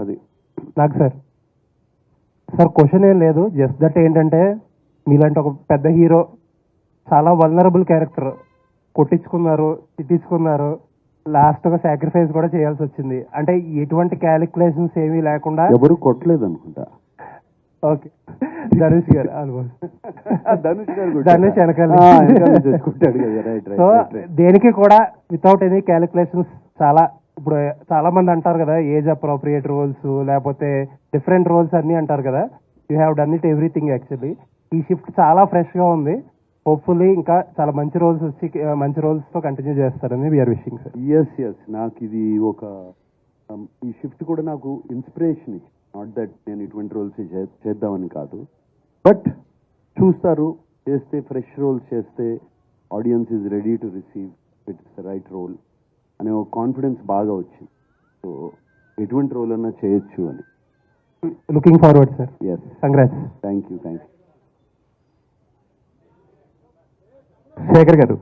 అది నాకు sir question ఏం లేదు, జస్ట్ దట్ ఏంటంటే మీలాంటి ఒక పెద్ద హీరో చాలా వల్నరబుల్ క్యారెక్టర్ కొట్టించుకున్నారు, తిట్టించుకున్నారు, లాస్ట్ ఒక సాక్రిఫైస్ కూడా చేయాల్సి వచ్చింది. అంటే ఎటువంటి క్యాలిక్యులేషన్స్ ఏమీ లేకుండా. ఎవరు కొట్టలేదు అనుకుంటా. ఓకే, ధనుష్ గారు ఆల్మోస్ట్ ధనుష్ వెనకాల. సో దేనికి కూడా వితౌట్ ఎనీ క్యాలిక్యులేషన్స్ చాలా. ఇప్పుడు చాలా మంది అంటారు కదా ఏజ్ అప్రోప్రియేట్ రోల్స్ లేకపోతే డిఫరెంట్ రోల్స్ అన్ని అంటారు కదా. You have done it everything actually. ఈ షిఫ్ట్ చాలా ఫ్రెష్ గా ఉంది. హోప్ఫుల్లీ ఇంకా చాలా మంచి రోల్స్ వచ్చి మంచి రోల్స్ తో కంటిన్యూ చేస్తారని వీఆర్ విషింగ్ సార్. ఎస్ నాకు ఇది ఒక ఈ షిఫ్ట్ కూడా నాకు ఇన్స్పిరేషన్. నాట్ దట్ నేను ఇటువంటి రోల్స్ చేద్దామని కాదు, బట్ చూస్తారు చేస్తే ఫ్రెష్ రోల్స్ చేస్తే audience is ready to receive it's the right role అనే ఒక కాన్ఫిడెన్స్ బాగా వచ్చింది. సో ఎటువంటి రోల్ అన్నా చేయొచ్చు అని. Looking forward sir. Yes, congrats. Thank you. Shekhar గారు.